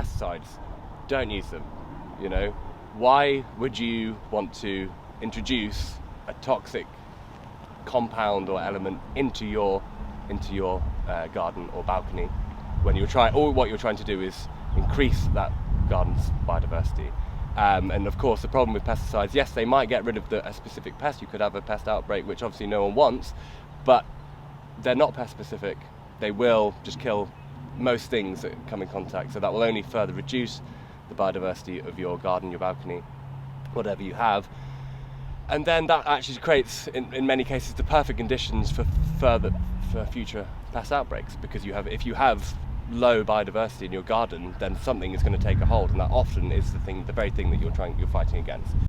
pesticides. Don't use them. Why would you want to introduce a toxic compound or element into your garden or balcony when what you're trying to do is increase that garden's biodiversity? And of course, the problem with pesticides, yes, they might get rid of a specific pest. You could have a pest outbreak, which obviously no one wants, but they're not pest specific. They will just kill most things that come in contact, so that will only further reduce the biodiversity of your garden, your balcony, whatever you have. And then that actually creates, in many cases, the perfect conditions for future pest outbreaks, because if you have low biodiversity in your garden, then something is going to take a hold, and that often is the very thing that you're fighting against.